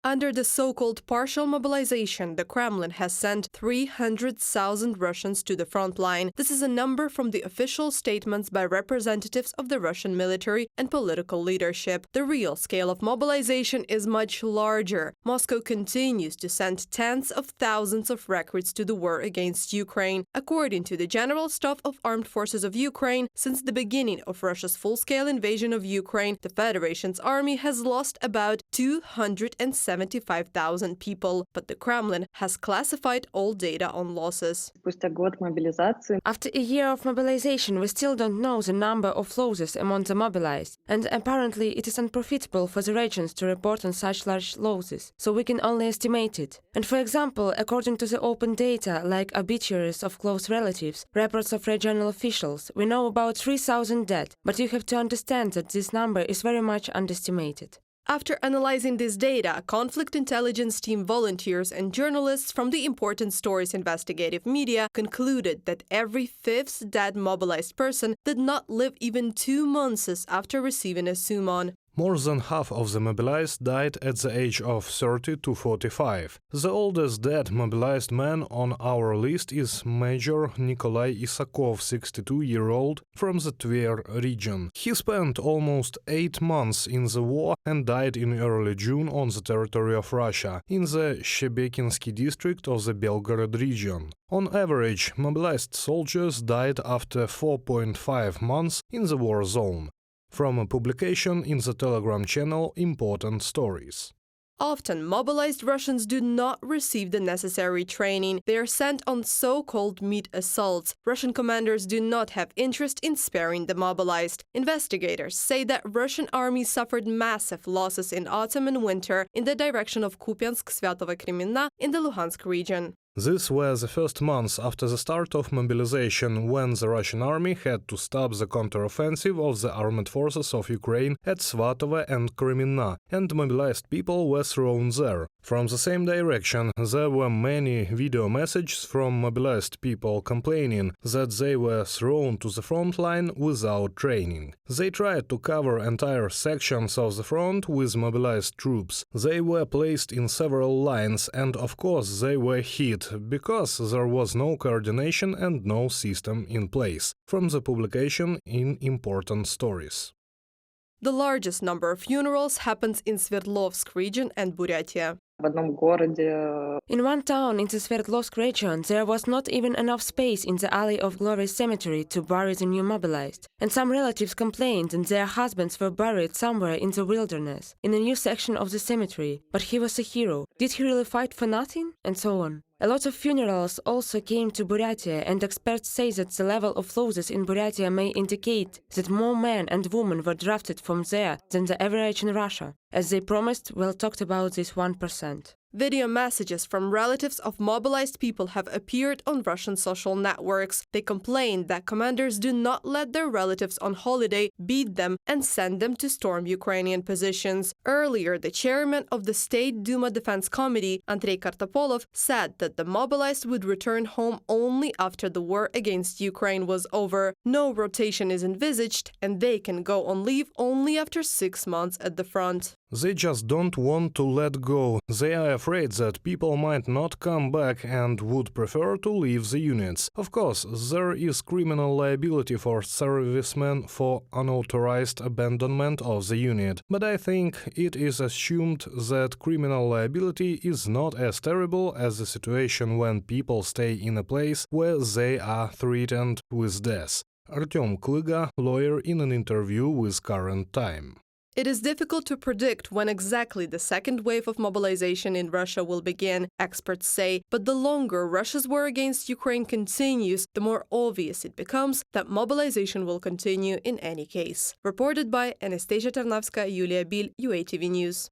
Under the so-called partial mobilization, the Kremlin has sent 300,000 Russians to the front line. This is a number from the official statements by representatives of the Russian military and political leadership. The real scale of mobilization is much larger. Moscow continues to send tens of thousands of recruits to the war against Ukraine. According to the General Staff of Armed Forces of Ukraine, since the beginning of Russia's full-scale invasion of Ukraine, the Federation's army has lost about 275,000 people, but the Kremlin has classified all data on losses. After a year of mobilization, we still don't know the number of losses among the mobilized, and apparently it is unprofitable for the regions to report on such large losses, so we can only estimate it. And for example, according to the open data, like obituaries of close relatives, reports of regional officials, we know about 3,000 dead, but you have to understand that this number is very much underestimated. After analyzing this data, conflict intelligence team volunteers and journalists from the Important Stories investigative media concluded that every fifth dead mobilized person did not live even 2 months after receiving a summon. More than half of the mobilized died at the age of 30 to 45. The oldest dead mobilized man on our list is Major Nikolai Isakov, 62-year-old, from the Tver region. He spent almost 8 months in the war and died in early June on the territory of Russia, in the Shebekinsky district of the Belgorod region. On average, mobilized soldiers died after 4.5 months in the war zone. From a publication in the Telegram channel Important Stories. Often, mobilized Russians do not receive the necessary training. They are sent on so-called meat assaults. Russian commanders do not have interest in sparing the mobilized. Investigators say that Russian army suffered massive losses in autumn and winter in the direction of Kupiansk-Sviatovo-Kremenna in the Luhansk region. These were the first months after the start of mobilization, when the Russian army had to stop the counteroffensive of the armed forces of Ukraine at Svatovo and Kremenna, and mobilized people were thrown there. From the same direction, there were many video messages from mobilized people complaining that they were thrown to the front line without training. They tried to cover entire sections of the front with mobilized troops. They were placed in several lines, and of course they were hit, because there was no coordination and no system in place. From the publication in Important Stories. The largest number of funerals happens in Sverdlovsk region and Buryatia. In one town in the Sverdlovsk region, there was not even enough space in the Alley of Glory cemetery to bury the new mobilized. And some relatives complained that their husbands were buried somewhere in the wilderness, in a new section of the cemetery. But he was a hero. Did he really fight for nothing? And so on. A lot of funerals also came to Buryatia, and experts say that the level of losses in Buryatia may indicate that more men and women were drafted from there than the average in Russia. As they promised, we'll talk about this 1%. Video messages from relatives of mobilized people have appeared on Russian social networks. They complain that commanders do not let their relatives on holiday, beat them, and send them to storm Ukrainian positions. Earlier, the chairman of the State Duma Defense Committee, Andrei Kartapolov, said that the mobilized would return home only after the war against Ukraine was over. No rotation is envisaged, and they can go on leave only after 6 months at the front. They just don't want to let go. They are afraid that people might not come back and would prefer to leave the units. Of course, there is criminal liability for servicemen for unauthorized abandonment of the unit, but I think it is assumed that criminal liability is not as terrible as the situation when people stay in a place where they are threatened with death. Artem Klyga, lawyer, in an interview with Current Time. It is difficult to predict when exactly the second wave of mobilization in Russia will begin, experts say, but the longer Russia's war against Ukraine continues, the more obvious it becomes that mobilization will continue in any case. Reported by Anastasia Tarnavska, Yulia Bil, UATV News.